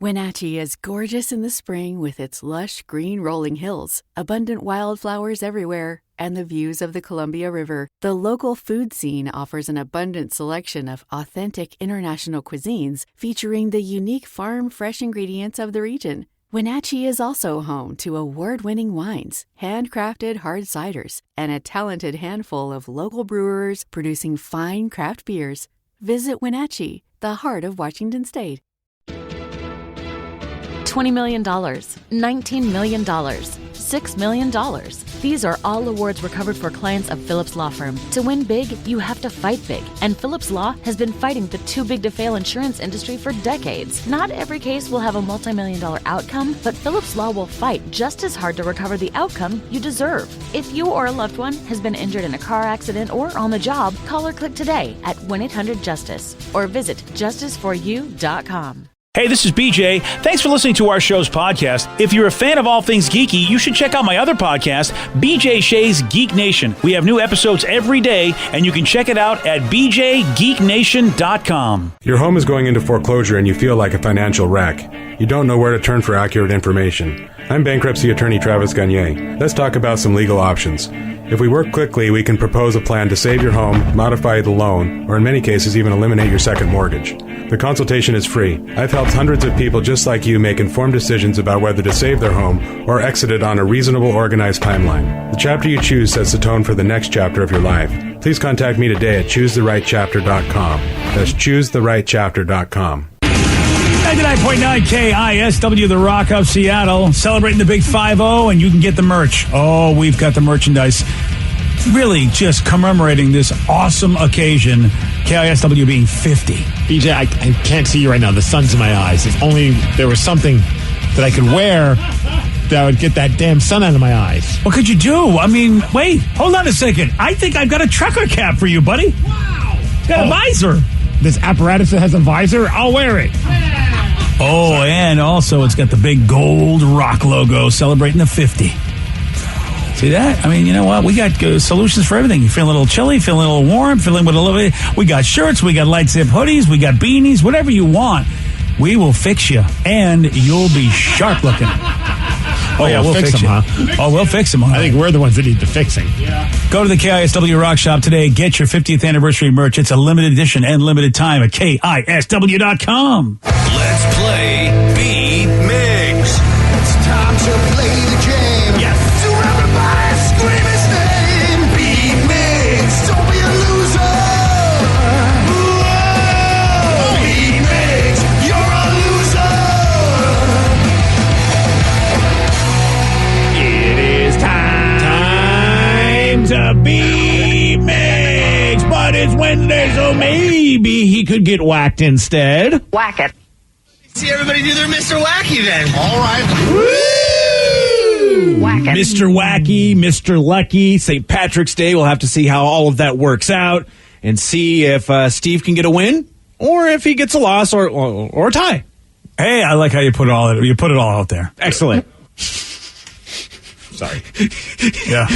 Wenatchee is gorgeous in the spring with its lush green rolling hills, abundant wildflowers everywhere, and the views of the Columbia River. The local food scene offers an abundant selection of authentic international cuisines featuring the unique farm-fresh ingredients of the region. Wenatchee is also home to award-winning wines, handcrafted hard ciders, and a talented handful of local brewers producing fine craft beers. Visit Wenatchee, the heart of Washington State. $20 million, $19 million, $6 million. These are all awards recovered for clients of Phillips Law Firm. To win big, you have to fight big. And Phillips Law has been fighting the too-big-to-fail insurance industry for decades. Not every case will have a multi-million-dollar outcome, but Phillips Law will fight just as hard to recover the outcome you deserve. If you or a loved one has been injured in a car accident or on the job, call or click today at 1-800-JUSTICE or visit justiceforyou.com. Hey, this is BJ. Thanks for listening to our show's podcast. If you're a fan of all things geeky, you should check out my other podcast, BJ Shea's Geek Nation. We have new episodes every day, and you can check it out at bjgeeknation.com. Your home is going into foreclosure and you feel like a financial wreck. You don't know where to turn for accurate information. I'm bankruptcy attorney Travis Gagne. Let's talk about some legal options. If we work quickly, we can propose a plan to save your home, modify the loan, or in many cases even eliminate your second mortgage. The consultation is free. I've helped hundreds of people just like you make informed decisions about whether to save their home or exit it on a reasonable, organized timeline. The chapter you choose sets the tone for the next chapter of your life. Please contact me today at choosetherightchapter.com. That's choosetherightchapter.com. 99.9 KISW, The Rock of Seattle, celebrating the big 5-0, and you can get the merch. Oh, we've got the merchandise. Really just commemorating this awesome occasion, KISW being 50. BJ, I can't see you right now. The sun's in my eyes. If only there was something that I could wear that would get that damn sun out of my eyes. What could you do? I mean, wait, hold on a second. I think I've got a trucker cap for you, buddy. Wow. Got a visor. This apparatus that has a visor, I'll wear it. Oh, and also it's got the big gold rock logo celebrating the 50. See that? I mean, you know what? We got solutions for everything. You feeling a little chilly, feeling a little warm, feeling with a little bit. We got shirts, we got light zip hoodies, we got beanies, whatever you want. We will fix you, and you'll be sharp looking. Oh, yeah, we'll fix them, huh? Oh, we'll fix them. I think we're the ones that need the fixing. Yeah. Go to the KISW Rock Shop today. Get your 50th anniversary merch. It's a limited edition and limited time at KISW.com. Let's play Beat Mix. It's time to play the game. Yes. So everybody scream his name. Beat Mix. Don't be a loser. Whoa. Beat Mix. You're a loser. It is time to be mixed, but it's Wednesday, so maybe he could get whacked instead. Whack it. See everybody do their Mr. Wacky then. All right. Woo! Whack it. Mr. Wacky, Mr. Lucky, St. Patrick's Day. We'll have to see how all of that works out and see if Steve can get a win or if he gets a loss or a tie. Hey, I like how you put it all out there. Excellent. Sorry. Yeah.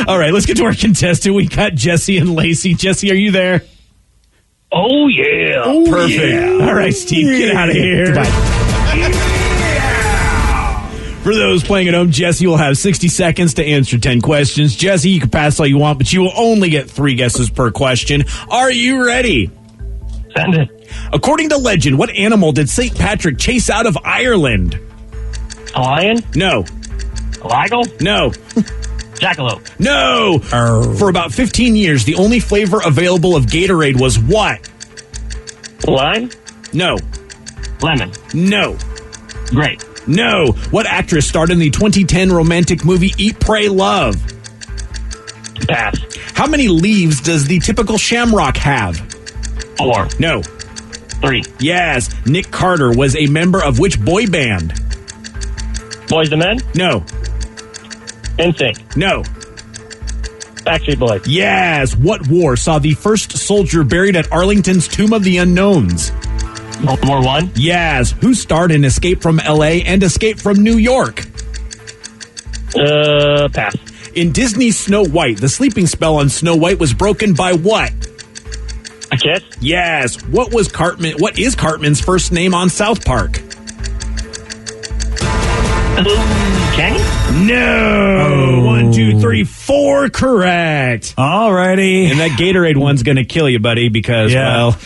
All right, let's get to our contestant. We got Jesse and Lacey. Jesse, are you there? Oh, yeah. Oh, perfect. Yeah. All right, Steve, get out of here. Goodbye. Yeah. For those playing at home, Jesse will have 60 seconds to answer 10 questions. Jesse, you can pass all you want, but you will only get 3 guesses per question. Are you ready? Send it. According to legend, what animal did St. Patrick chase out of Ireland? A lion? No. A ligo? No. Jackalope? No. For about 15 years, the only flavor available of Gatorade was what? Lime? No. Lemon? No. Grape? No. What actress starred in the 2010 romantic movie Eat, Pray, Love? Pass. How many leaves does the typical shamrock have? 4. No. 3. Yes. Nick Carter was a member of which boy band? Boys to Men? No. NSYNC? No. Backstreet Boys? Yes. What war saw the first soldier buried at Arlington's Tomb of the Unknowns? World War I? Yes. Who starred in Escape from L.A. and Escape from New York? Pass. In Disney's Snow White, the sleeping spell on Snow White was broken by what? A kiss? Yes. What is Cartman's first name on South Park? Kenny? No. 1, 2, 3, 4 correct. Alrighty. And that Gatorade one's going to kill you, buddy, because, well,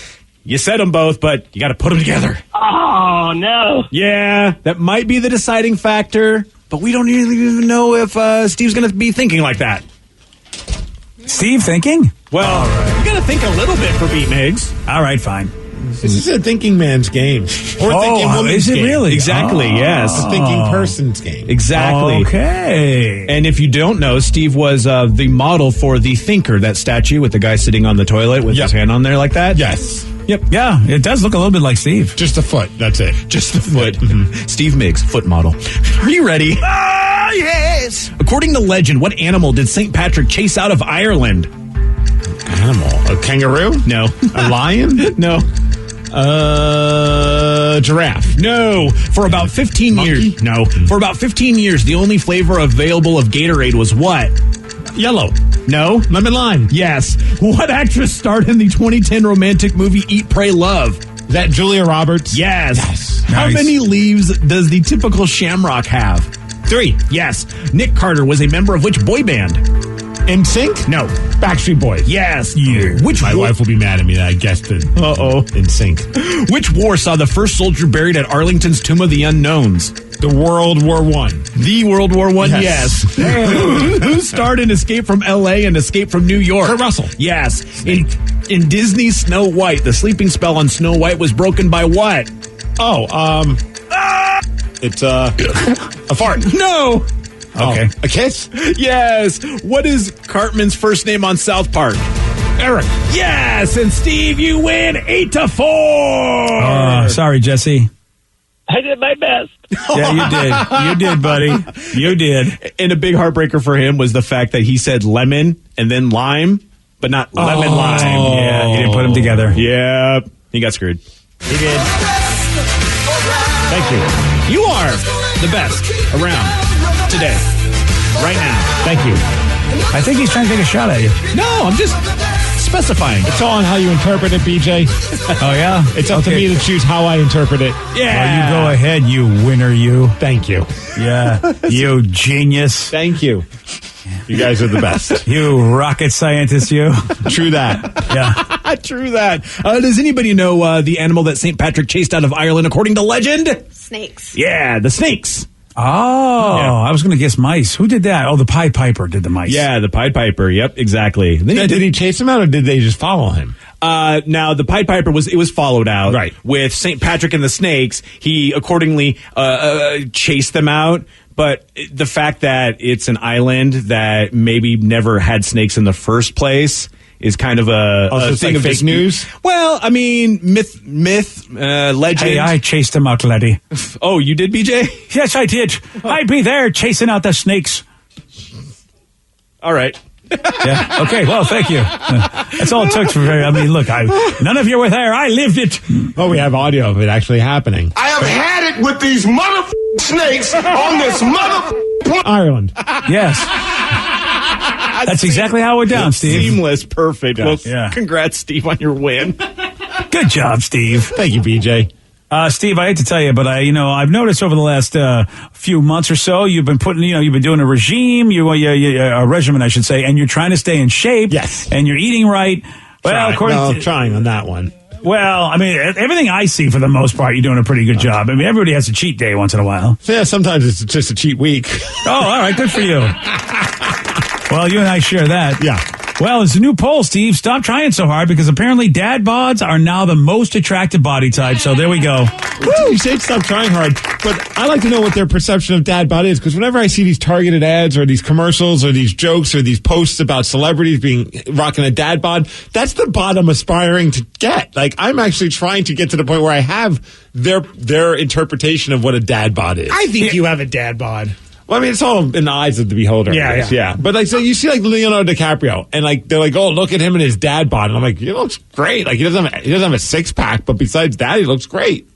you said them both, but you got to put them together. Oh, no. Yeah, that might be the deciding factor, but we don't even know if Steve's going to be thinking like that. Steve thinking? Well, you got to think a little bit for Beat Migs. All right, fine. This is a thinking man's game. Or thinking woman's is it game. really? Exactly, yes. A thinking person's game. Exactly. Okay. And if you don't know, Steve was the model for the Thinker, that statue with the guy sitting on the toilet with his hand on there like that. Yes. Yep. Yeah, it does look a little bit like Steve. Just a foot. That's it. Just the foot. Steve Miggs, foot model. Are you ready? Ah, yes. According to legend, what animal did St. Patrick chase out of Ireland? Animal. A kangaroo? No. A lion? No. Giraffe. No. For about 15 years. No. For about 15 years, the only flavor available of Gatorade was what? Yellow. No. Lemon lime. Yes. What actress starred in the 2010 romantic movie Eat, Pray, Love? Is that Julia Roberts? Yes. How Nice. many leaves does the typical shamrock have? 3. Yes. Nick Carter was a member of which boy band? NSYNC? No. Backstreet Boys. Yes. Yeah. Which My war- wife will be mad at me that I guessed it. NSYNC. Which war saw the first soldier buried at Arlington's Tomb of the Unknowns? The World War I. The World War I, Yes. yes. Who starred in Escape from L.A. and Escape from New York? Kurt Russell. Yes. In Disney's Snow White, the sleeping spell on Snow White was broken by what? It's a fart. No. Okay. A kiss? Yes. What is Cartman's first name on South Park? Eric. Yes. And Steve, you win 8-4. Sorry, Jesse. I did my best. Yeah, you did. You did, buddy. You did. And a big heartbreaker for him was the fact that he said lemon and then lime, but not lemon lime. Yeah, you didn't put them together. Yeah, he got screwed. He did. Thank you. You are the best around today, right now. Thank you. I think he's trying to take a shot at you. No, I'm just specifying. It's all on how you interpret it, BJ. Oh, yeah? It's up to me to choose how I interpret it. Yeah. Well, you go ahead, you winner, you. Thank you. Yeah, you genius. Thank you. You guys are the best. You rocket scientist, you. True that. Yeah. True that. Does anybody know the animal that St. Patrick chased out of Ireland according to legend? Snakes. Yeah, the snakes. Oh, I was going to guess mice. Who did that? Oh, the Pied Piper did the mice. Yeah, the Pied Piper. Yep, exactly. Then Did he chase him out or did they just follow him? Now the Pied Piper was followed out. Right. With St. Patrick and the snakes, he accordingly chased them out. But the fact that it's an island that maybe never had snakes in the first place is kind of a it's thing like of fake dispute. news? Well, I mean, myth, legend. Hey, I chased him out, Letty. Oh, you did, BJ? Yes, I did. I'd be there chasing out the snakes. All right. Yeah. Okay. Well, thank you. That's all it took for. I mean, look, none of you were there. I lived it. Oh, we have audio of it actually happening. I have had it with these mother snakes on this mother. Ireland. Yes. That's exactly how it went down, Steve. Seamless, perfect. Well, Yeah. congrats, Steve, on your win. Good job, Steve. Thank you, BJ. Steve, I hate to tell you, but I've noticed over the last few months or so, you've been you've been doing a regime, a regimen, I should say, and you're trying to stay in shape. Yes. And you're eating right. Well, trying on that one. Well, I mean, everything I see, for the most part, you're doing a pretty good job. I mean, everybody has a cheat day once in a while. Yeah, sometimes it's just a cheat week. Oh, all right, good for you. Well, you and I share that. Yeah. Well, it's a new poll, Steve. Stop trying so hard because apparently dad bods are now the most attractive body type. So there we go. You say stop trying hard, but I like to know what their perception of dad bod is, because whenever I see these targeted ads or these commercials or these jokes or these posts about celebrities rocking a dad bod, that's the bod I'm aspiring to get. Like, I'm actually trying to get to the point where I have their interpretation of what a dad bod is. I think you have a dad bod. Well, I mean, it's all in the eyes of the beholder. Yeah. But like, so you see like Leonardo DiCaprio, and like they're like, oh, look at him and his dad bod, and I'm like, he looks great. Like he doesn't have a six pack, but besides that, he looks great.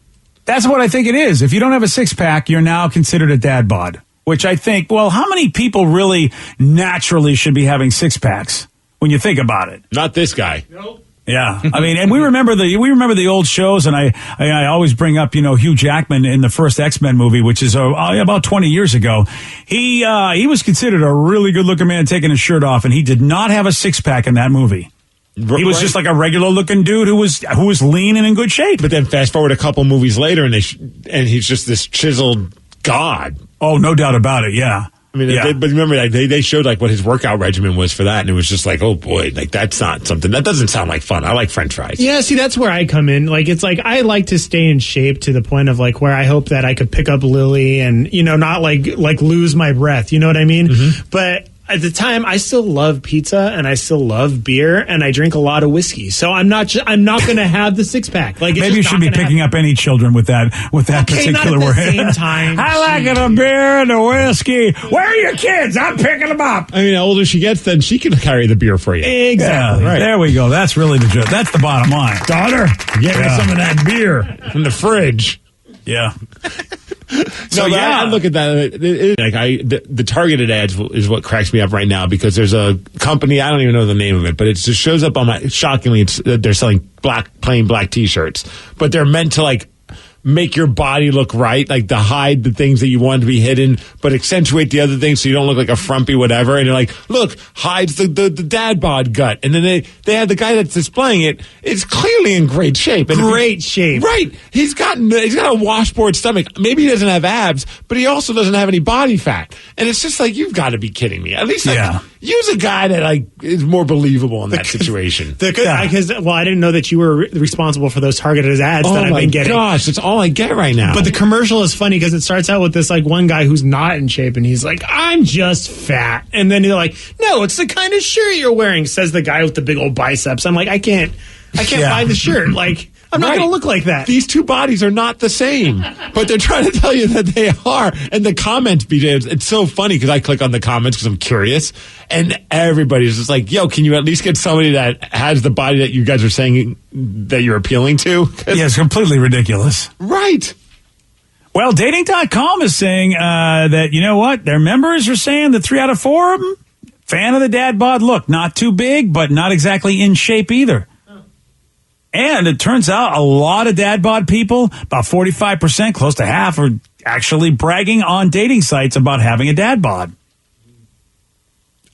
That's what I think it is. If you don't have a six pack, you're now considered a dad bod, which I think, well, how many people really naturally should be having six packs when you think about it? Not this guy. Nope. Yeah, I mean, and we remember the old shows, and I always bring up Hugh Jackman in the first X-Men movie, which is about 20 years ago. He was considered a really good looking man taking his shirt off, and he did not have a six-pack in that movie. He was just like a regular looking dude who was lean and in good shape. But then fast forward a couple movies later, and he's just this chiseled god. Oh, no doubt about it. Yeah. I mean, but remember, like, they showed like what his workout regimen was for that, and it was just like, oh boy, like that's not something that doesn't sound like fun. I like French fries. Yeah, see, that's where I come in. Like, it's like I like to stay in shape to the point of like where I hope that I could pick up Lily and not like lose my breath. You know what I mean? Mm-hmm. But at the time, I still love pizza and I still love beer and I drink a lot of whiskey. So I'm not going to have the six pack. Like, maybe you should be picking up any children with that particular word. Same time. I like it, a beer and a whiskey. Where are your kids? I'm picking them up. I mean, the older she gets, then she can carry the beer for you. Exactly. Yeah, right. There we go. That's really the joke. That's the bottom line. Daughter, get me some of that beer in the fridge. Yeah. So I look at that. The targeted ads is what cracks me up right now, because there's a company, I don't even know the name of it, but it just shows up on my. Shockingly, they're selling plain black T-shirts, but they're meant to like make your body look right, like to hide the things that you want to be hidden, but accentuate the other things so you don't look like a frumpy whatever. And you're like, look, hides the dad bod gut. And then they have the guy that's displaying it. It's clearly in great shape. And great shape. Right. He's got a washboard stomach. Maybe he doesn't have abs, but he also doesn't have any body fat. And it's just like, you've got to be kidding me. At least use a guy that like is more believable in that situation. Because I didn't know that you were responsible for those targeted ads that I've been getting. Oh my gosh, it's all I get right now. But the commercial is funny because it starts out with this like one guy who's not in shape and he's like, I'm just fat. And then they're like, no, it's the kind of shirt you're wearing, says the guy with the big old biceps. I'm like, I can't buy the shirt. Like, I'm not going to look like that. These two bodies are not the same, but they're trying to tell you that they are. And the comments, BJ, it's so funny because I click on the comments because I'm curious, and everybody's just like, yo, can you at least get somebody that has the body that you guys are saying that you're appealing to? Yeah, it's completely ridiculous. Right. Well, dating.com is saying that, you know what? Their members are saying that 3 out of 4 of them, fan of the dad bod look. Not too big, but not exactly in shape either. And it turns out a lot of dad bod people, about 45%, close to half, are actually bragging on dating sites about having a dad bod.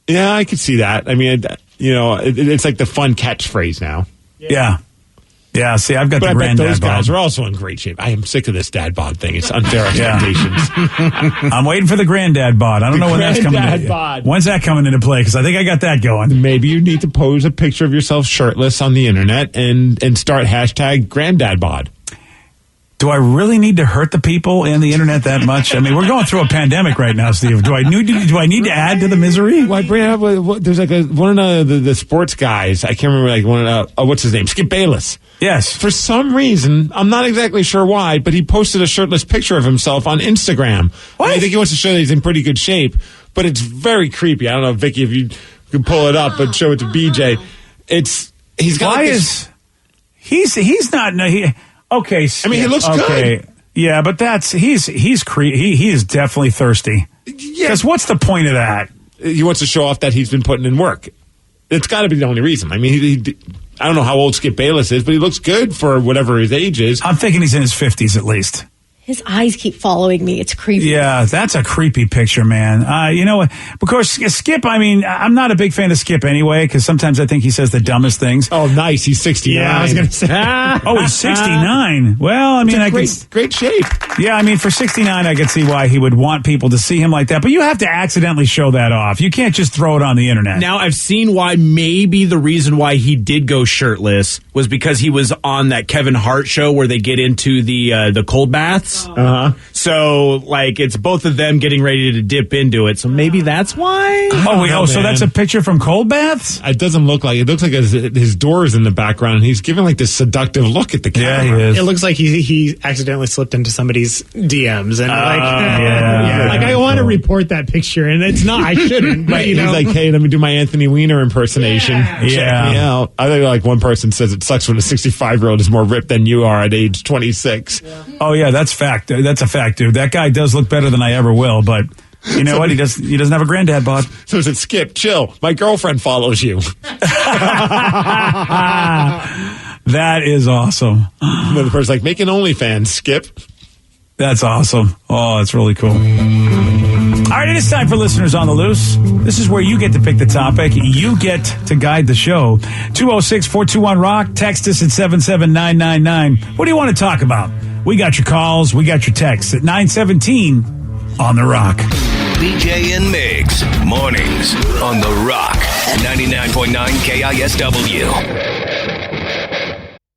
Yeah, I could see that. I mean, it's like the fun catchphrase now. Yeah. Yeah, see, I've got but the I grand bet those dad guys bod. are also in great shape. I am sick of this dad bod thing. It's unfair expectations. I'm waiting for the granddad bod. I don't know when that's coming into play. When's that coming into play? Because I think I got that going. Maybe you need to pose a picture of yourself shirtless on the internet and start hashtag granddad bod. Do I really need to hurt the people and the internet that much? I mean, we're going through a pandemic right now, Steve. Do I need to add to the misery? Well, I bring up there's like one of the sports guys. I can't remember, like one of what's his name? Skip Bayless. Yes. For some reason, I'm not exactly sure why, but he posted a shirtless picture of himself on Instagram. What? I think he wants to show that he's in pretty good shape, but it's very creepy. I don't know, Vicky, if you can pull it up and show it to BJ. He's got. Why like is he's not? No, okay. I mean, he looks good. Yeah, but he's he is definitely thirsty. Yeah. Because what's the point of that? He wants to show off that he's been putting in work. It's got to be the only reason. I mean, I don't know how old Skip Bayless is, but he looks good for whatever his age is. I'm thinking he's in his 50s at least. His eyes keep following me. It's creepy. Yeah, that's a creepy picture, man. You know what? Because Skip, I mean, I'm not a big fan of Skip anyway, because sometimes I think he says the dumbest things. Oh, nice. He's 69. Yeah, I was going to say. Oh, he's 69. Well, I mean, great shape. Yeah, I mean, for 69, I could see why he would want people to see him like that. But you have to accidentally show that off. You can't just throw it on the internet. Now, I've seen why maybe the reason why he did go shirtless was because he was on that Kevin Hart show where they get into the cold baths. Uh-huh. So, like, it's both of them getting ready to dip into it. So maybe that's why. So that's a picture from cold baths? It doesn't look like it. Looks like his door is in the background, and he's giving like this seductive look at the camera. Yeah, he is. It looks like he accidentally slipped into somebody's DMs and I want to report that picture, and it's not. I shouldn't. But He's like, hey, let me do my Anthony Weiner impersonation. Yeah. Check me out. I think like one person says it sucks when a 65-year-old is more ripped than you are at age 26. Oh yeah, that's fact. That's a fact, dude. That guy does look better than I ever will, but You know what? He doesn't have a granddad bod. So is it Skip? Chill. My girlfriend follows you. That is awesome. Another person's like, make an OnlyFans, Skip. That's awesome. Oh, that's really cool. All right, it is time for Listeners on the Loose. This is where you get to pick the topic. You get to guide the show. 206-421-ROCK. Text us at 77999. What do you want to talk about? We got your calls. We got your texts at 917 on The Rock. BJ and Migs, mornings on The Rock, 99.9 KISW.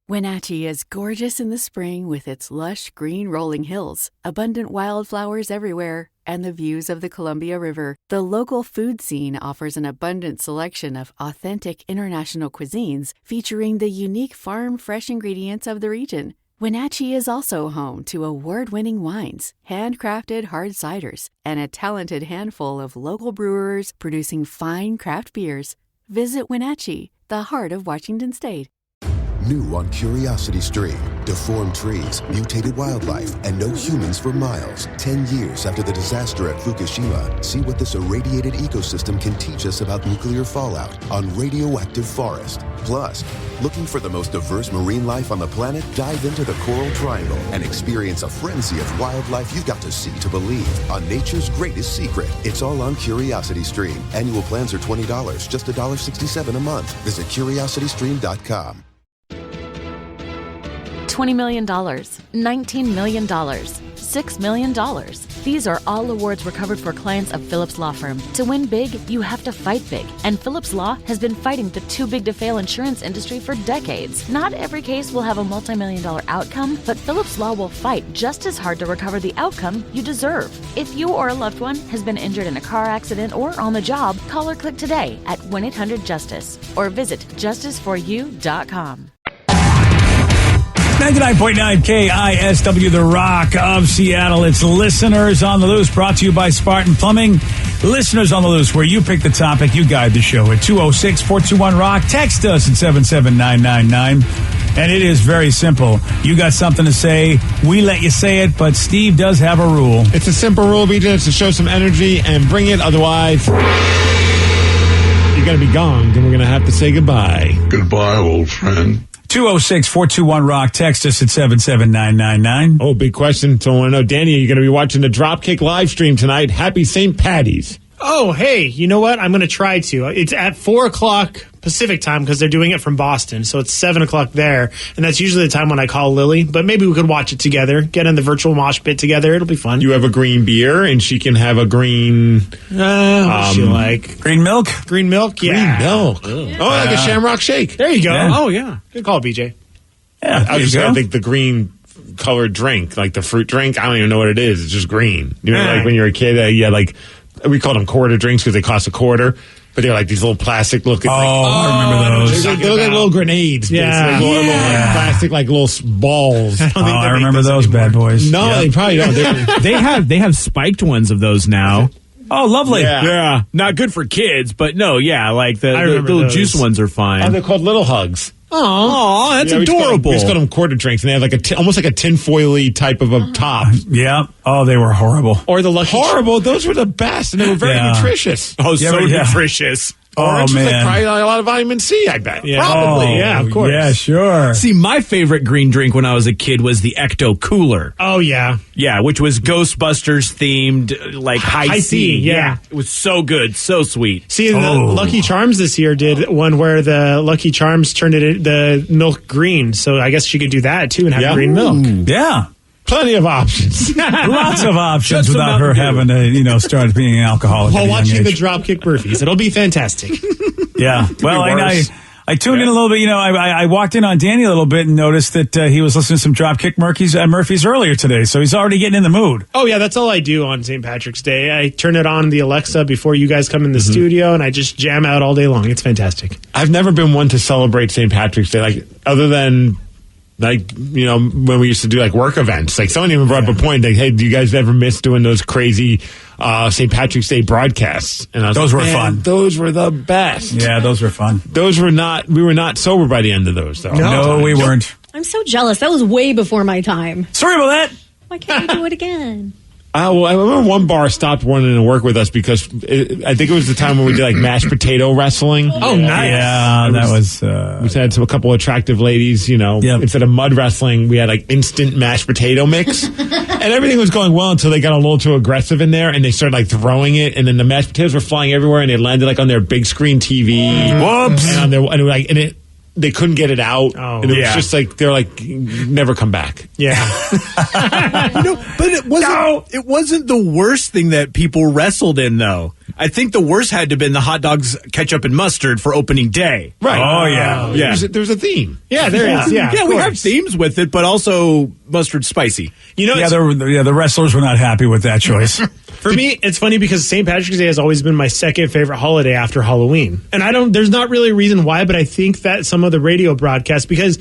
Wenatchee is gorgeous in the spring with its lush green rolling hills, abundant wildflowers everywhere, and the views of the Columbia River. The local food scene offers an abundant selection of authentic international cuisines featuring the unique farm-fresh ingredients of the region. Wenatchee is also home to award-winning wines, handcrafted hard ciders, and a talented handful of local brewers producing fine craft beers. Visit Wenatchee, the heart of Washington State. New on Curiosity Stream. Deformed trees, mutated wildlife, and no humans for miles. 10 years after the disaster at Fukushima, see what this irradiated ecosystem can teach us about nuclear fallout on Radioactive Forest. Plus, looking for the most diverse marine life on the planet? Dive into the Coral Triangle and experience a frenzy of wildlife you've got to see to believe on nature's greatest secret. It's all on Curiosity Stream. Annual plans are $20, just $1.67 a month. Visit curiositystream.com. $20 million, $19 million, $6 million. These are all awards recovered for clients of Phillips Law Firm. To win big, you have to fight big. And Phillips Law has been fighting the too-big-to-fail insurance industry for decades. Not every case will have a multi-million-dollar outcome, but Phillips Law will fight just as hard to recover the outcome you deserve. If you or a loved one has been injured in a car accident or on the job, call or click today at 1-800-JUSTICE or visit justiceforyou.com. 99.9 KISW, The Rock of Seattle. It's Listeners on the Loose, brought to you by Spartan Plumbing. Listeners on the Loose, where you pick the topic, you guide the show at 206-421-ROCK. Text us at 77999. And it is very simple. You got something to say, we let you say it, but Steve does have a rule. It's a simple rule, BJ. It's to show some energy and bring it. Otherwise, you're going to be gone, and we're going to have to say goodbye. Goodbye, old friend. 206-421-ROCK. Text us at 77999. Oh, big question. So I want to know, Danny, are you going to be watching the Dropkick live stream tonight? Happy St. Patty's. Oh, hey, you know what? I'm going to try to. It's at 4 o'clock Pacific time because they're doing it from Boston. So it's 7 o'clock there. And that's usually the time when I call Lily. But maybe we could watch it together, get in the virtual mosh pit together. It'll be fun. You have a green beer, and she can have a green... what's she like? Green milk? Green milk? Yeah. Green milk. Oh, like a Shamrock Shake. There you go. Yeah. Oh, yeah. Good call, BJ. Yeah, I was just going to think the green colored drink, like the fruit drink. I don't even know what it is. It's just green. You know, like when you're a kid, you had like... We called them quarter drinks because they cost a quarter, but they're like these little plastic looking. I remember those. They look like little grenades. Yeah. Little plastic, like little balls. I remember those bad boys. No, they probably don't. They have spiked ones of those now. Oh, lovely. Yeah. Not good for kids, but no, yeah, like the little those. juice ones are fine. Oh, they're called Little Hugs. Oh, that's Yeah, adorable. We just call them quarter drinks, and they have like almost like a tinfoily type of a top. Yeah. Oh, they were horrible. Or the Lucky Horrible. Those were the best, and they were very nutritious. Oh, Yeah, so yeah. nutritious. Orange was like man. probably a lot of vitamin C, I bet. Yeah. Probably, Oh, yeah, of course. Yeah, sure. See, my favorite green drink when I was a kid was the Ecto Cooler. Oh, yeah. Yeah, which was Ghostbusters themed, like high C. Yeah. It was so good, so sweet. See, the Lucky Charms this year did one where the Lucky Charms turned the milk green. So I guess she could do that, too, and have green milk. Yeah. Plenty of options. Lots of options Just without her Mountain Dew. having to, start being an alcoholic. While at a young watching the age. Dropkick Murphys. It'll be fantastic. Yeah. Well, I tuned in a little bit. I walked in on Danny a little bit and noticed that he was listening to some Dropkick Murphys earlier today. So he's already getting in the mood. Oh, yeah, that's all I do on St. Patrick's Day. I turn it on the Alexa before you guys come in the studio, and I just jam out all day long. It's fantastic. I've never been one to celebrate St. Patrick's Day, like other than when we used to do like work events. Like someone even brought up a point, like, hey, do you guys ever miss doing those crazy St. Patrick's Day broadcasts? And I was Those like, were man, fun. Those were the best. Yeah, those were fun. We were not sober by the end of those, though. No, we weren't. I'm so jealous. That was way before my time. Sorry about that. Why can't we do it again? Well, I remember one bar stopped wanting to work with us because I think it was the time when we did like mashed potato wrestling. Oh, nice. Yeah, that was. We had a couple attractive ladies, instead of mud wrestling, we had like instant mashed potato mix. And everything was going well until they got a little too aggressive in there and they started like throwing it. And then the mashed potatoes were flying everywhere and they landed like on their big screen TV. Whoops. And they couldn't get it out. Oh, and it was just like, they're like, never come back. Yeah. But it wasn't the worst thing that people wrestled in, though. I think the worst had to have been the hot dogs, ketchup, and mustard for opening day. Right. Oh, yeah. Yeah. There's a theme. Yeah, there is. Yeah, Yeah, of we course. have themes with it, but also mustard spicy. The wrestlers were not happy with that choice. For me, it's funny because St. Patrick's Day has always been my second favorite holiday after Halloween. And there's not really a reason why, but I think that some of the radio broadcasts, because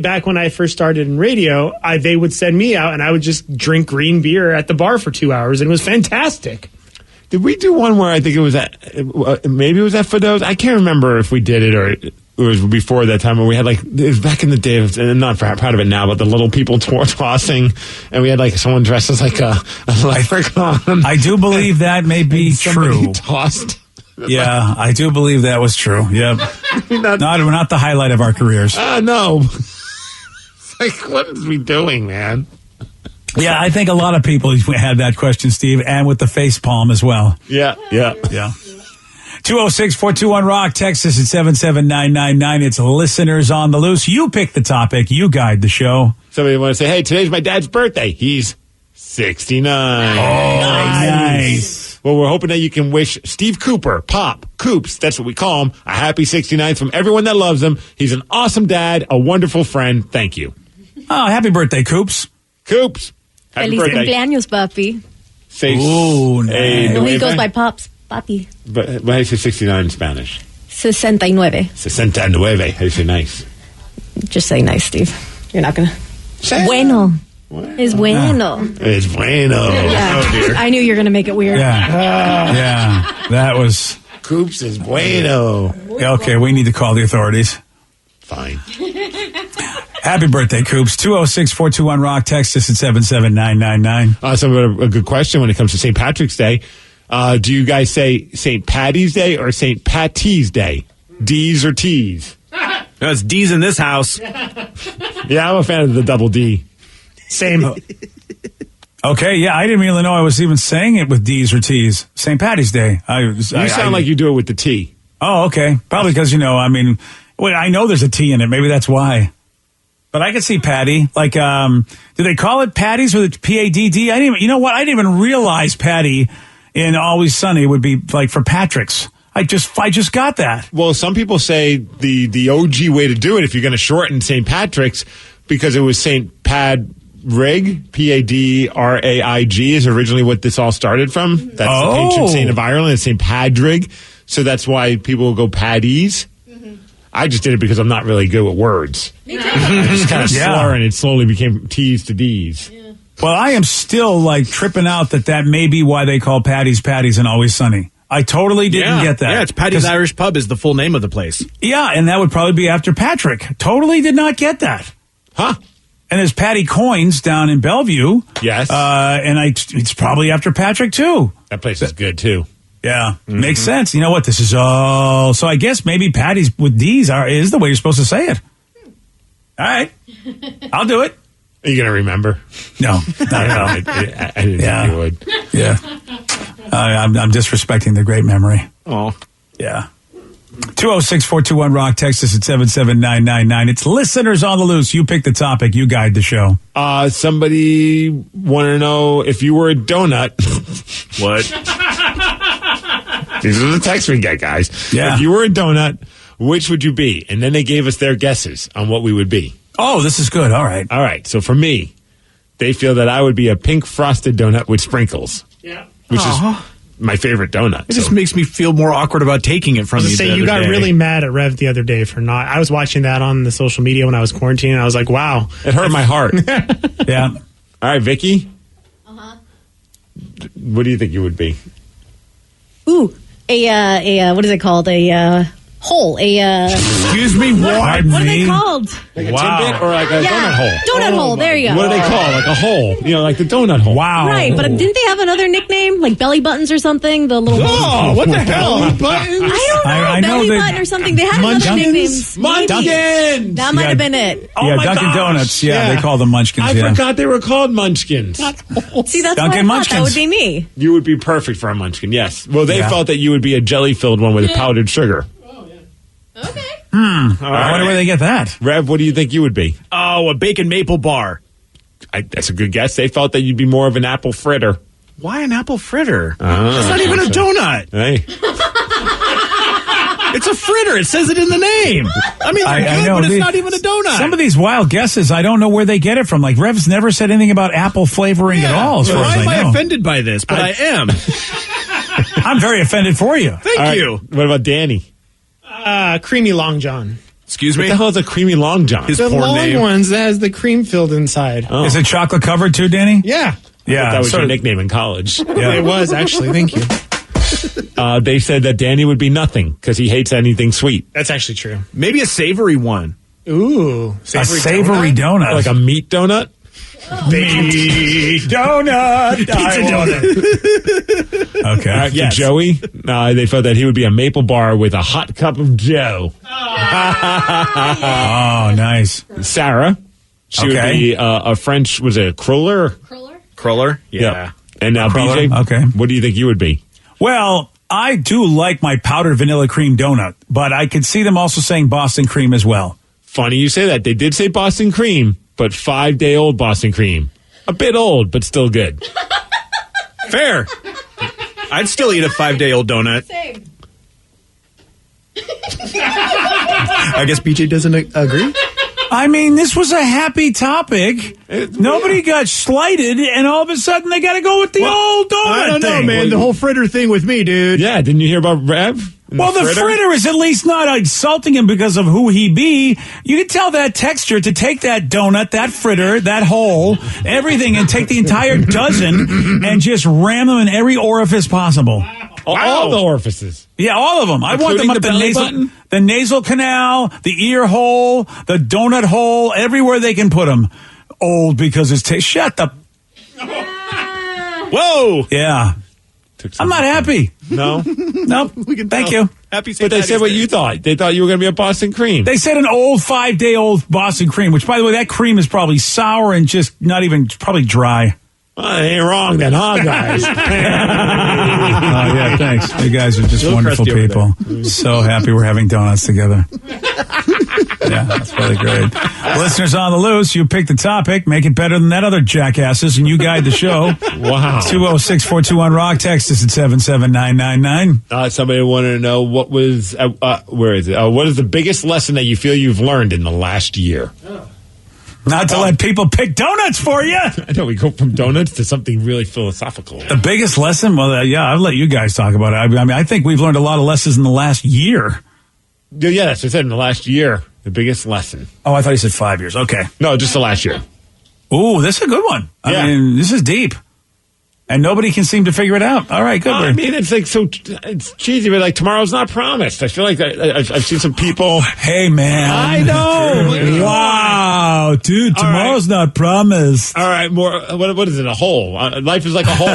back when I first started in radio, they would send me out and I would just drink green beer at the bar for 2 hours and it was fantastic. Did we do one where I think it was maybe it was at Fido's? I can't remember if we did it or it was before that time where we had like, it was back in the day, and I'm not proud of it now, but the little people tossing, and we had like someone dressed as like a leprechaun. I do believe that may be true. Tossed. Yeah, I do believe that was true. Yep. Not the highlight of our careers. No. It's like, what is we doing, man? Yeah, I think a lot of people had that question, Steve, and with the face palm as well. Yeah. 206-421-ROCK, Texas at 77999. It's listeners on the loose. You pick the topic. You guide the show. Somebody want to say, hey, today's my dad's birthday. He's 69. Oh, nice. Well, we're hoping that you can wish Steve Cooper, Pop, Coops, that's what we call him, a happy 69th from everyone that loves him. He's an awesome dad, a wonderful friend. Thank you. Oh, happy birthday, Coops. Coops. Happy Feliz birthday. cumpleaños, papi. Ooh, nice. No, he goes by Pops, papi. But how do you say 69 in Spanish? 69. 69. How do you say nice? Just say nice, Steve. You're not going to. Say Bueno. Es bueno. It's bueno. Yeah. Oh, dear. I knew you were going to make it weird. Yeah, that was... Coops is bueno. Okay, we need to call the authorities. Fine. Happy birthday, Coops. 206-421-ROCK, text us at 77999. So a good question when it comes to St. Patrick's Day. Do you guys say St. Patty's Day or St. Patty's Day? D's or T's? No, it's D's in this house. Yeah, I'm a fan of the double D. Same. Okay, yeah, I didn't really know I was even saying it with D's or T's. St. Patty's Day. You sound like you do it with the T. Oh, okay. Probably because, I know there's a T in it. Maybe that's why. But I could see Patty. Like, do they call it Patties or the P-A-D-D? I didn't even realize Patty in Always Sunny would be like for Patrick's. I just got that. Well, some people say the OG way to do it, if you're going to shorten St. Patrick's, because it was St. Padrig, P-A-D-R-A-I-G is originally what this all started from. That's the patron saint of Ireland, it's St. Padrig. So that's why people will go Paddies. I just did it because I'm not really good with words. Me too. I just kind of slur, and it slowly became T's to D's. Yeah. Well, I am still tripping out that may be why they call Patties and Always Sunny. I totally didn't get that. Yeah, it's Patty's Irish Pub is the full name of the place. Yeah, and that would probably be after Patrick. Totally did not get that. Huh? And there's Patty Coins down in Bellevue. Yes. And it's probably after Patrick, too. That place is good, too. Yeah, makes sense. You know what? This is all... So I guess maybe Patties with D's is the way you're supposed to say it. All right. I'll do it. Are you going to remember? No. I didn't think you would. Yeah. I'm disrespecting the great memory. Oh. Yeah. 206-421-ROCK, text us at 77999. It's listeners on the loose. You pick the topic. You guide the show. Somebody want to know if you were a donut. What? These are the texts we get, guys. Yeah. If you were a donut, which would you be? And then they gave us their guesses on what we would be. Oh, this is good. All right. All right. So for me, they feel that I would be a pink frosted donut with sprinkles. Yeah. Which is my favorite donut. It just makes me feel more awkward about taking it from you. You got really mad at Rev the other day for not. I was watching that on the social media when I was quarantining. I was like, wow. It hurt my heart. Yeah. All right, Vicky. What do you think you would be? Ooh, what is it called? hole. Excuse me, what? What are they called? Like a Timbit or like a donut hole? Donut hole. There you go. What do they call it? Like a hole? You know, like the donut hole. Wow. Right, but didn't they have another nickname? Like belly buttons or something? The little What the hell? Buttons? I don't know. I know belly that- button or something. They had another nicknames. Munchkins! That might have been it. Yeah, my Dunkin' gosh. Donuts. Yeah, they call them Munchkins. I forgot they were called Munchkins. See, that's Dunkin' why I thought that Munchkins. would be me. You would be perfect for a Munchkin, yes. Well, they Yeah. felt that you would be a jelly-filled one with powdered sugar. Okay. I wonder where they get that. Rev, what do you think you would be? Oh, a bacon maple bar. That's a good guess. They felt that you'd be more of an apple fritter. Why an apple fritter? Ah, It's not even a donut. Hey. It's a fritter. It says it in the name. I mean, they're good, but it's not even a donut. Some of these wild guesses, I don't know where they get it from. Like Rev's never said anything about apple flavoring at all. As far Why as am I I know. offended by this? But I am. I'm very offended for you. Thank you. What about Danny? Creamy Long John. Excuse What me? the hell is a creamy long john? His The porn long name. ones that has the cream filled inside. Oh. Is it chocolate covered too, Danny? Yeah. Yeah, That was so- your nickname in college. Yeah. It was, actually. Thank you. They said that Danny would be nothing because he hates anything sweet. That's actually true. Maybe a savory one. Ooh. A savory donut. Like a meat donut? Meat donut. Pizza donut. Okay. All right, for Joey, they felt that he would be a maple bar with a hot cup of Joe. Oh, nice. Sarah, she would Okay. be a French, was it a cruller? Cruller? Yeah. And Cruller, BJ, okay. what do you think you would be? Well, I do like my powdered vanilla cream donut, but I could see them also saying Boston cream as well. Funny you say that. They did say Boston cream, but 5-day-old Boston cream. A bit old, but still good. Fair. I'd still eat a 5-day-old donut. Same. I guess BJ doesn't agree. I mean, this was a happy topic. Nobody got slighted, and all of a sudden they got to go with the old donut I don't know, thing. man. The whole fritter thing with me, dude. Yeah, didn't you hear about Rev? Well, the fritter is at least not insulting him because of who he be. You can tell that texture to take that donut, that fritter, that hole, everything, and take the entire dozen and just ram them in every orifice possible. All the orifices. Yeah, all of them. I want them Including up the belly the nasal canal, the ear hole, the donut hole, everywhere they can put them. Old because it's shut the. Whoa. Yeah. I'm not happy. No? Nope. Thank you. Happy But they said what you thought. They thought you were going to be a Boston cream. They said an old 5-day-old Boston cream, which, by the way, that cream is probably sour and just not even, probably dry. Well, they ain't wrong then, huh, guys? Oh, yeah, thanks. You guys are just Little wonderful crusty over people. So happy we're having donuts together. Yeah, that's really great. Listeners on the loose, you pick the topic, make it better than that other jackasses, and you guide the show. Wow. 206-421-ROCK, text us at 77999. Somebody wanted to know what was, where is it? What is the biggest lesson that you feel you've learned in the last year? Not to let people pick donuts for you. I know we go from donuts to something really philosophical. The biggest lesson? Well, yeah, I'll let you guys talk about it. I mean, I think we've learned a lot of lessons in the last year. Yeah, that's what I said in the last year. The biggest lesson. Oh, I thought you said 5 years. Okay. No, just the last year. Ooh, this is a good one. Yeah. I mean, this is deep. And nobody can seem to figure it out. All right, good. I mean, it's like it's cheesy, but like tomorrow's not promised. I feel like I've seen some people. Hey, man. I know. Wow, dude, tomorrow's not promised. All right, more. What is it? A hole. Life is like a hole,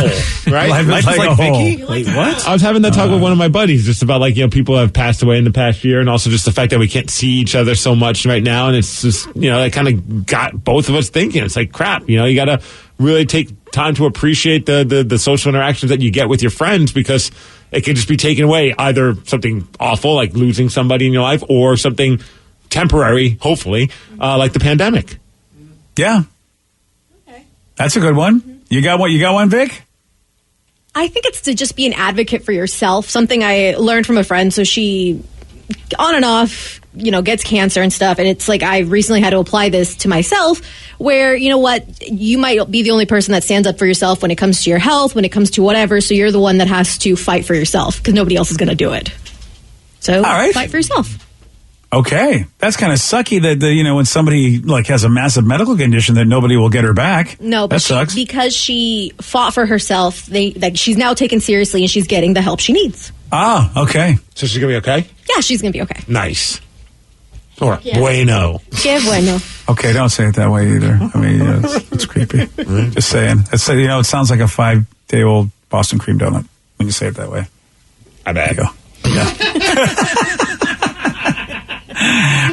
right? Life is like a Vicky? hole. Wait, what? I was having that talk with one of my buddies just about people have passed away in the past year, and also just the fact that we can't see each other so much right now, and it's just that kind of got both of us thinking. It's like crap. You got to really take time to appreciate the social interactions that you get with your friends, because it can just be taken away, either something awful like losing somebody in your life or something temporary, hopefully, like the pandemic. Yeah. Okay. That's a good one. You got one, Vic? I think it's to just be an advocate for yourself. Something I learned from a friend. So she, on and off, gets cancer and stuff. And it's like I recently had to apply this to myself, where, you might be the only person that stands up for yourself when it comes to your health, when it comes to whatever. So you're the one that has to fight for yourself because nobody else is going to do it. So fight for yourself. Okay. That's kind of sucky that, when somebody has a massive medical condition that nobody will get her back. No, but that sucks. because she fought for herself, she's now taken seriously and she's getting the help she needs. Ah, okay. So she's going to be okay? Yeah, she's going to be okay. Nice. Or bueno. Que bueno. Okay, don't say it that way either. I mean, it's creepy. Just saying. It sounds like a 5-day-old Boston cream donut when you say it that way. I bet. There you go. Yeah.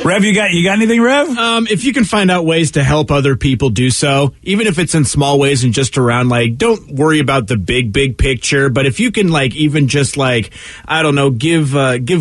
Rev, you got anything, Rev? If you can find out ways to help other people, do so. Even if it's in small ways and just around, don't worry about the big picture. But if you can, even just I don't know, give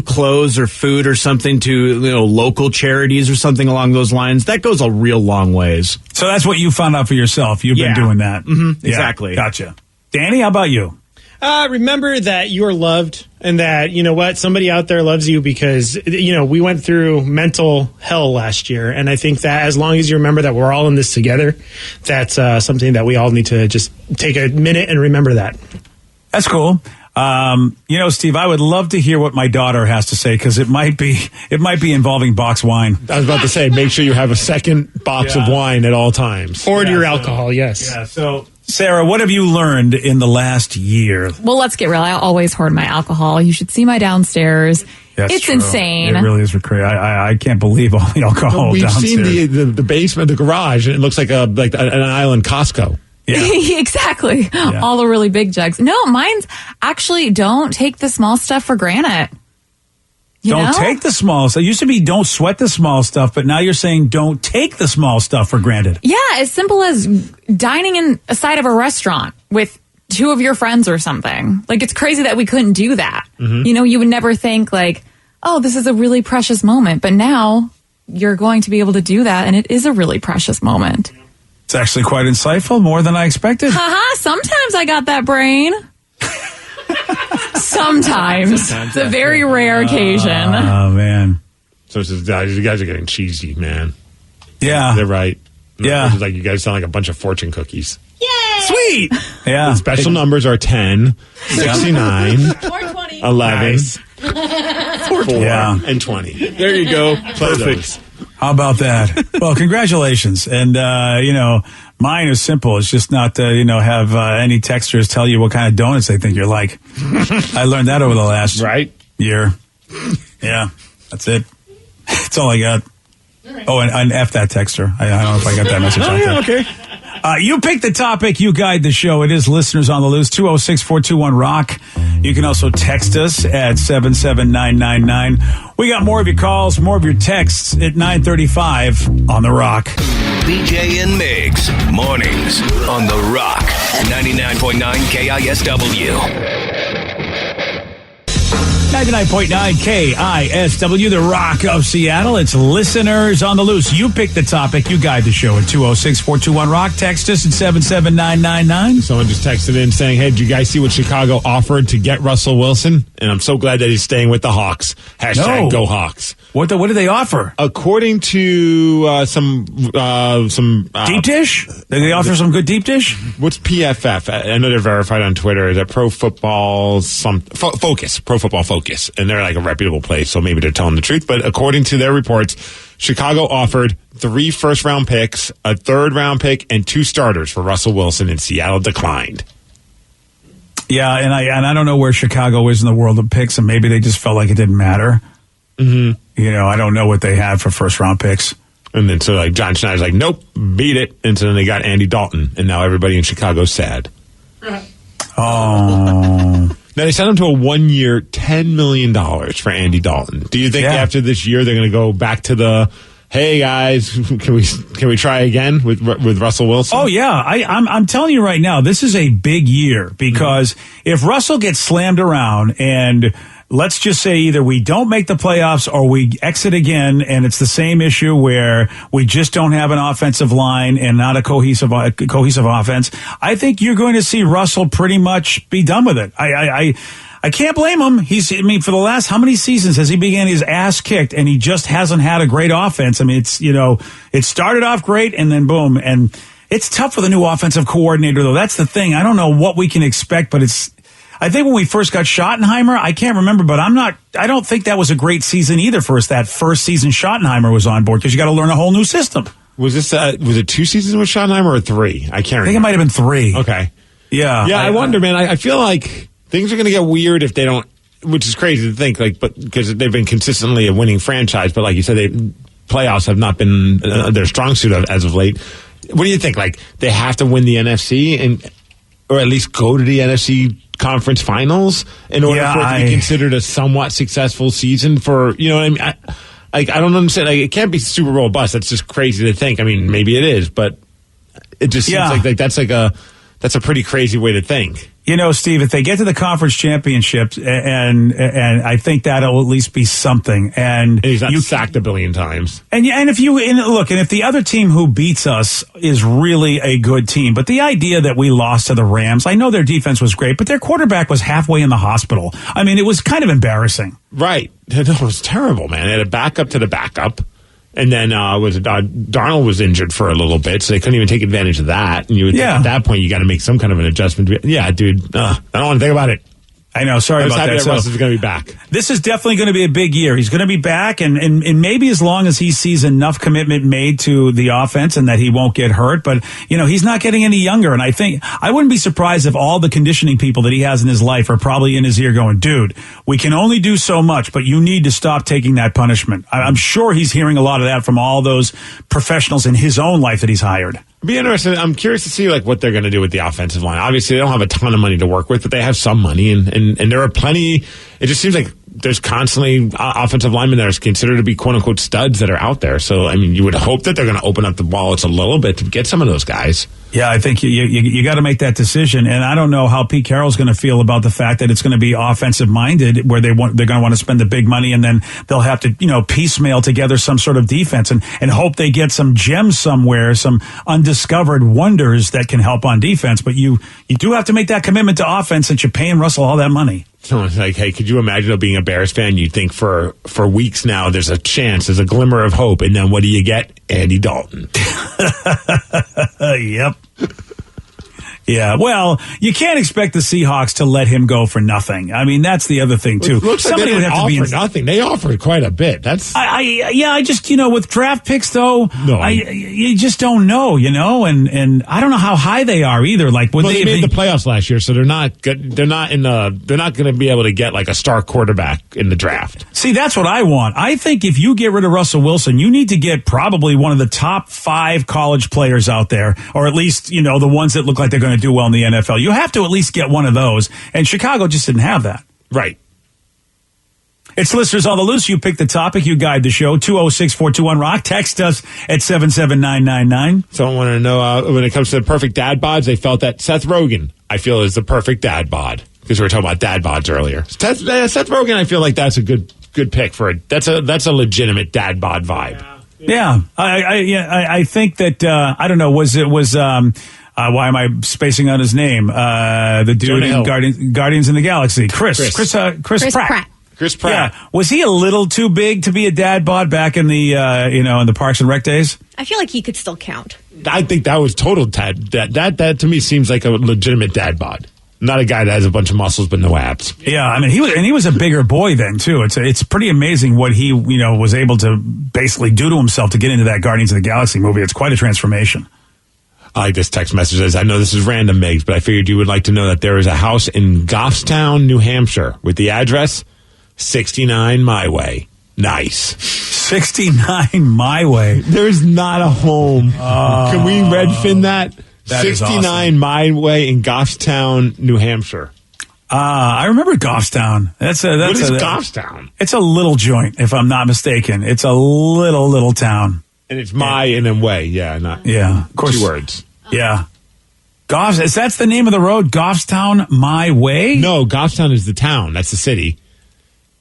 clothes or food or something to local charities or something along those lines, that goes a real long ways. So that's what you found out for yourself. You've been doing that. Mm-hmm. Yeah, exactly. Gotcha. Danny, how about you? Remember that you are loved and that, somebody out there loves you because, we went through mental hell last year. And I think that as long as you remember that we're all in this together, that's something that we all need to just take a minute and remember that. That's cool. Steve, I would love to hear what my daughter has to say because it might be involving box wine. I was about to say, make sure you have a second box of wine at all times. Or your alcohol, yes. Yeah, so... Sarah, what have you learned in the last year? Well, let's get real. I always hoard my alcohol. You should see my downstairs. It's true. Insane. It really is crazy. I can't believe all the alcohol We've downstairs. seen the basement, the garage, and it looks like an island Costco. Yeah. Exactly. Yeah. All the really big jugs. No, mine's actually don't take the small stuff for granted. Don't take the small stuff. It used to be don't sweat the small stuff, but now you're saying don't take the small stuff for granted. Yeah, as simple as dining in a side of a restaurant with 2 of your friends or something. It's crazy that we couldn't do that. Mm-hmm. You would never think oh, this is a really precious moment. But now you're going to be able to do that, and it is a really precious moment. It's actually quite insightful, more than I expected. Haha, sometimes I got that brain. Sometimes. It's a very rare occasion. Oh, man. So you guys are getting cheesy, man. Yeah. They're right. Yeah. It's you guys sound like a bunch of fortune cookies. Yay! Sweet! Yeah. The special numbers are 10, 69, 420, 11, nice. 4, and 20. There you go. Perfect. How about that? Well, congratulations. And, mine is simple. It's just not to, have any texters tell you what kind of donuts they think you're like. I learned that over the last year. Yeah, that's it. That's all I got. Right. Oh, and F that texter. I don't know if I got that message out there. Okay. You pick the topic, you guide the show. It is Listeners on the Loose, 206-421-ROCK. You can also text us at 77999. We got more of your calls, more of your texts at 9:35 on The Rock. BJ and Migs, mornings on The Rock, 99.9 KISW. 99.9 KISW, The Rock of Seattle. It's Listeners on the Loose. You pick the topic. You guide the show at 206-421-ROCK. Text us at 77999. Someone just texted in saying, hey, did you guys see what Chicago offered to get Russell Wilson? And I'm so glad that he's staying with the Hawks. Hashtag Go Hawks. What did they offer? According to some deep dish? Did they offer some good deep dish? What's PFF? I know they're verified on Twitter. Is that Pro Football Focus? Pro Football Focus, and they're like a reputable place, so maybe they're telling the truth. But according to their reports, Chicago offered 3 first-round picks, a third-round pick, and 2 starters for Russell Wilson, and Seattle declined. Yeah, and I don't know where Chicago is in the world of picks, and maybe they just felt like it didn't matter. Mm-hmm. I don't know what they had for first-round picks. And then so John Schneider's like, nope, beat it. And so then they got Andy Dalton, and now everybody in Chicago's sad. Oh. Now they signed him to a 1-year, $10 million for Andy Dalton. Do you think after this year they're going to go back to the, hey guys, can we try again with Russell Wilson? Oh yeah, I'm telling you right now, this is a big year because if Russell gets slammed around and let's just say either we don't make the playoffs or we exit again, and it's the same issue where we just don't have an offensive line and not a cohesive offense. I think you're going to see Russell pretty much be done with it. I can't blame him. For the last how many seasons has he began his ass kicked and he just hasn't had a great offense? I mean, it started off great and then boom. And it's tough with a new offensive coordinator though. That's the thing. I don't know what we can expect, but I think when we first got Schottenheimer, I can't remember, but I don't think that was a great season either for us. That first season Schottenheimer was on board because you got to learn a whole new system. Was it 2 seasons with Schottenheimer or 3? I can't remember. I think it might have been 3. Okay. Yeah. Yeah, I wonder, man. I feel like things are going to get weird if they don't which is crazy to think, like, but because they've been consistently a winning franchise, but like you said, playoffs have not been their strong suit as of late. What do you think? Like, they have to win the NFC or at least go to the NFC conference finals in order for it to be considered a somewhat successful season for, you know what I mean? I don't understand. Like, it can't be Super Bowl bust. That's just crazy to think. I mean, maybe it is, but it just seems like that's a pretty crazy way to think. You know, Steve, if they get to the conference championships, and I think that'll at least be something. And he's not sacked a billion times. And if the other team who beats us is really a good team, but the idea that we lost to the Rams, I know their defense was great, but their quarterback was halfway in the hospital. I mean, it was kind of embarrassing. Right. It was terrible, man. They had a backup to the backup. And then Darnold was injured for a little bit, so they couldn't even take advantage of that. And you would think at that point you got to make some kind of an adjustment. Yeah, dude, I don't want to think about it. I know. Sorry about that. Russ is going to be back. This is definitely going to be a big year. He's going to be back, and maybe as long as he sees enough commitment made to the offense and that he won't get hurt. But, you know, he's not getting any younger. And I wouldn't be surprised if all the conditioning people that he has in his life are probably in his ear going, dude, we can only do so much, but you need to stop taking that punishment. I'm sure he's hearing a lot of that from all those professionals in his own life that he's hired. Be interested. I'm curious to see like what they're going to do with the offensive line. Obviously, they don't have a ton of money to work with, but they have some money, and there are plenty. It just seems like there's constantly offensive linemen that are considered to be quote unquote studs that are out there. So, I mean, you would hope that they're going to open up the wallets a little bit to get some of those guys. Yeah, I think you got to make that decision, and I don't know how Pete Carroll's going to feel about the fact that it's going to be offensive minded, where they're going to want to spend the big money, and then they'll have to piecemeal together some sort of defense and hope they get some gems somewhere, some undiscovered wonders that can help on defense. But you do have to make that commitment to offense since you're paying Russell all that money. So it's like, hey, could you imagine being a Bears fan? You think for weeks now there's a chance, there's a glimmer of hope, and then what do you get? Andy Dalton. Yep. Yeah, well, you can't expect the Seahawks to let him go for nothing. I mean, that's the other thing too. It looks somebody like they would have to be nothing. They offered quite a bit. That's I just with draft picks though, you just don't know, and I don't know how high they are either. Like they made the playoffs last year, so they're not going to be able to get like a star quarterback in the draft. See, that's what I want. I think if you get rid of Russell Wilson, you need to get probably one of the top 5 college players out there, or at least the ones that look like they're going to do well in the NFL. You have to at least get one of those, and Chicago just didn't have that. Right. It's Listeners on the Loose. You pick the topic, you guide the show. 206-421-ROCK. Text us at 77999. Someone wanted to know when it comes to the perfect dad bods, they felt that Seth Rogen, I feel, is the perfect dad bod, because we were talking about dad bods earlier. Seth Rogen, I feel like that's a good pick for it. That's a legitimate dad bod vibe. Yeah, I think that I don't know. Why am I spacing on his name? The dude in Guardians in the Galaxy, Chris Pratt. Chris Pratt. Yeah, was he a little too big to be a dad bod back in the in the Parks and Rec days? I feel like he could still count. I think that was total dad. That to me seems like a legitimate dad bod. Not a guy that has a bunch of muscles but no abs. Yeah, I mean he was a bigger boy then too. It's pretty amazing what he was able to basically do to himself to get into that Guardians of the Galaxy movie. It's quite a transformation. I like this text message. Says, I know this is random, Megs, but I figured you would like to know that there is a house in Goffstown, New Hampshire, with the address 69 My Way. Nice. 69 My Way. There's not a home. Can we Redfin that? 69 awesome. My Way in Goffstown, New Hampshire. I remember Goffstown. What is Goffstown? It's a little joint, if I'm not mistaken. It's a little town. And it's my and then way, of course. 2 words. Yeah, that's the name of the road, Goffstown My Way. No, Goffstown is the town. That's the city.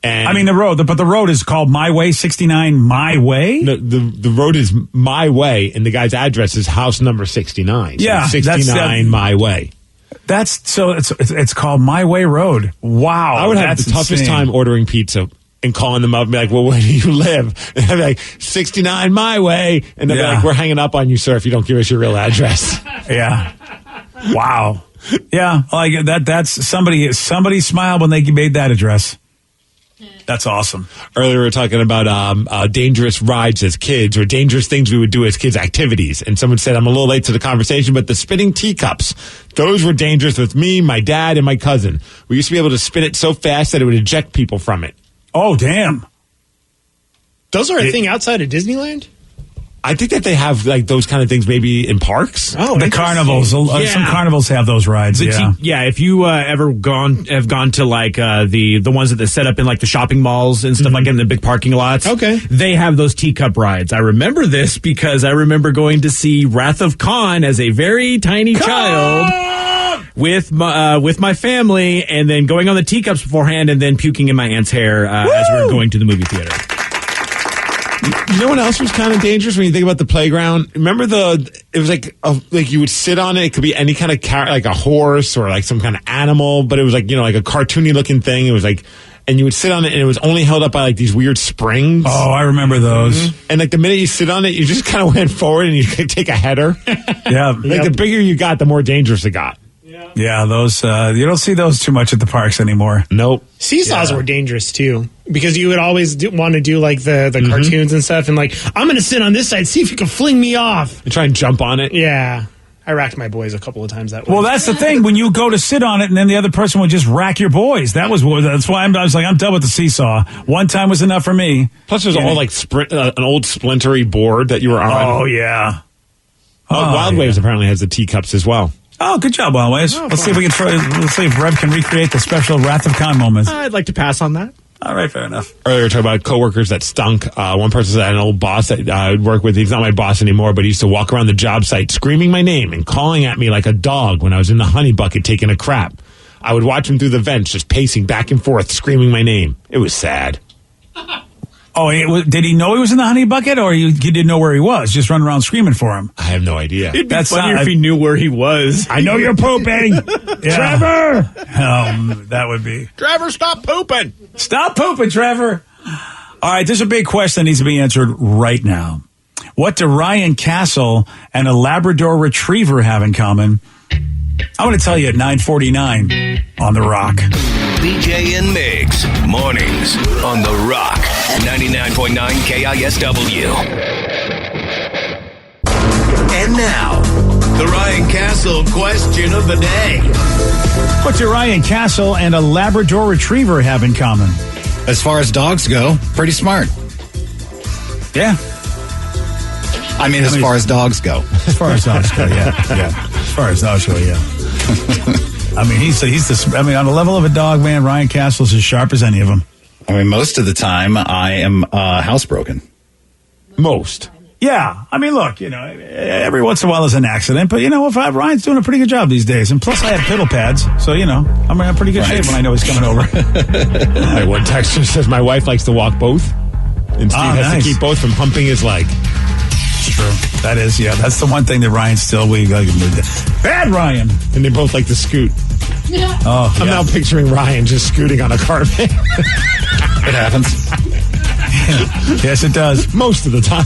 And I mean the road, but the road is called My Way, 69 My Way. No, the road is My Way, and the guy's address is house number 69. So yeah, 69 My Way. So it's called My Way Road. Wow, I would have the toughest time ordering pizza and calling them up and be like, well, where do you live? And I'd be like, 69 My Way. And they'd be like, we're hanging up on you, sir, if you don't give us your real address. Yeah. Wow. Yeah. Like that's somebody smiled when they made that address. That's awesome. Earlier we were talking about dangerous rides as kids or dangerous things we would do as kids, activities. And someone said, I'm a little late to the conversation, but the spinning teacups, those were dangerous with me, my dad, and my cousin. We used to be able to spin it so fast that it would eject people from it. Oh, damn. Those are a thing outside of Disneyland? I think that they have like those kind of things maybe in parks. Oh, the carnivals. Some carnivals have those rides. Yeah, if you ever have gone to like the ones that they set up in like the shopping malls and stuff like in the big parking lots. Okay, they have those teacup rides. I remember this because I remember going to see Wrath of Khan as a very tiny child with my family, and then going on the teacups beforehand, and then puking in my aunt's hair as we were going to the movie theater. You know what else was kind of dangerous when you think about the playground? Remember it was like you would sit on it. It could be any kind of like a horse or like some kind of animal, but it was like, like a cartoony looking thing. It was like, and you would sit on it and it was only held up by like these weird springs. Oh, I remember those. Mm-hmm. And like the minute you sit on it, you just kind of went forward and you could take a header. Yeah. Like the bigger you got, the more dangerous it got. Yeah, those you don't see those too much at the parks anymore. Nope. Seesaws were dangerous too, because you would always want to do like the cartoons and stuff, and like, I'm going to sit on this side, see if you can fling me off. And try and jump on it. Yeah. I racked my boys a couple of times that way. Well, that's the thing. When you go to sit on it and then the other person would just rack your boys. That's why I was like, I'm done with the seesaw. One time was enough for me. Plus there's all like an old splintery board that you were on. Oh, yeah. Wild Waves apparently has the teacups as well. Oh, good job, Wild Waves. Let's see if we can let's see if Rev can recreate the special Wrath of Khan moments. I'd like to pass on that. All right, fair enough. Earlier, we were talking about coworkers that stunk. One person said I had an old boss that I would work with. He's not my boss anymore, but he used to walk around the job site screaming my name and calling at me like a dog when I was in the honey bucket taking a crap. I would watch him through the vents, just pacing back and forth, screaming my name. It was sad. Oh, did he know he was in the honey bucket, or you didn't know where he was? Just running around screaming for him? I have no idea. It'd be funnier if he knew where he was. I know you're pooping. Trevor! That would be. Trevor, stop pooping. Stop pooping, Trevor. All right, there's a big question that needs to be answered right now. What do Ryan Castle and a Labrador Retriever have in common? I'm going to tell you at 9:49 on The Rock. BJ and Migs, mornings on The Rock, 99.9 KISW. And now, the Ryan Castle question of the day. What do Ryan Castle and a Labrador Retriever have in common? As far as dogs go, pretty smart. Yeah. I mean, as far as dogs go. As far as dogs go, yeah. As far as dogs go, yeah. I mean, he's on the level of a dog, man, Ryan Castle's as sharp as any of them. I mean, most of the time, I am housebroken. Most. Yeah. I mean, look, every once in a while there's an accident, but Ryan's doing a pretty good job these days. And plus I have piddle pads, so, I'm in pretty good shape when I know he's coming over. My one texter says my wife likes to walk both, and Steve has to keep both from humping his leg. It's true. That is, that's the one thing that Ryan's still, bad Ryan. And they both like to scoot. Yeah. Oh, I'm now picturing Ryan just scooting on a carpet. It happens. Yes, it does. Most of the time.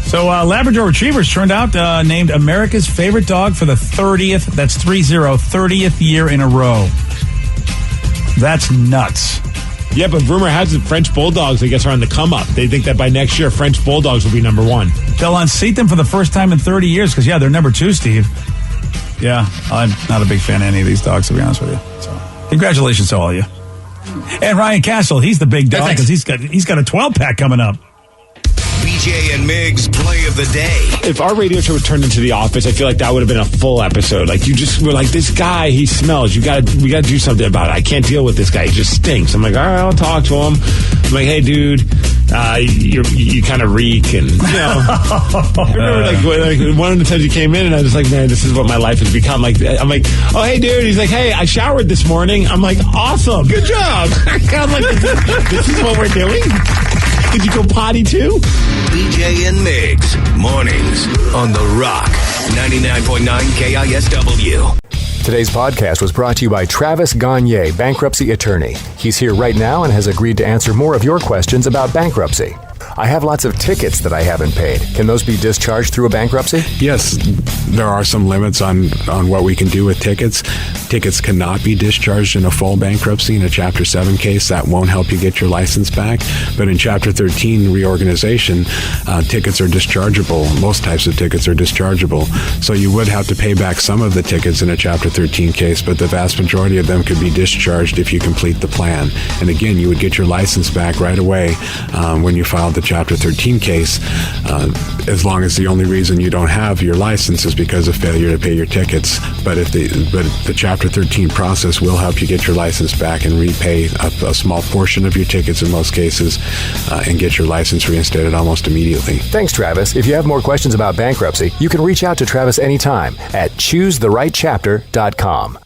So Labrador Retrievers turned out named America's favorite dog for the 30th, that's 30th year in a row. That's nuts. Yeah, but rumor has it French Bulldogs, I guess, are on the come up. They think that by next year, French Bulldogs will be number one. They'll unseat them for the first time in 30 years because, they're number two, Steve. Yeah, I'm not a big fan of any of these dogs, to be honest with you. So, congratulations to all of you. And Ryan Castle, he's the big dog because he's got a 12-pack coming up. BJ and Migs play of the day. If our radio show turned into The Office, I feel like that would have been a full episode. Like, you just were like, this guy, he smells. We got to do something about it. I can't deal with this guy. He just stinks. I'm like, all right, I'll talk to him. I'm like, hey, dude, you kind of reek. And, I remember, one of the times he came in, and I was like, man, this is what my life has become. Like, I'm like, oh, hey, dude. He's like, hey, I showered this morning. I'm like, awesome. Good job. I'm like, this is what we're doing? Did you go potty too? BJ and Migs, mornings on The Rock, 99.9 KISW. Today's podcast was brought to you by Travis Gagne, bankruptcy attorney. He's here right now and has agreed to answer more of your questions about bankruptcy. I have lots of tickets that I haven't paid. Can those be discharged through a bankruptcy? Yes, there are some limits on what we can do with tickets. Tickets cannot be discharged in a full bankruptcy. In a Chapter 7 case, that won't help you get your license back. But in Chapter 13 reorganization, tickets are dischargeable. Most types of tickets are dischargeable. So you would have to pay back some of the tickets in a Chapter 13 case, but the vast majority of them could be discharged if you complete the plan. And again, you would get your license back right away when you filed the Chapter 13 case, as long as the only reason you don't have your license is because of failure to pay your tickets. But the Chapter 13 process will help you get your license back and repay a small portion of your tickets in most cases, and get your license reinstated almost immediately. Thanks, Travis. If you have more questions about bankruptcy, you can reach out to Travis anytime at choosetherightchapter.com.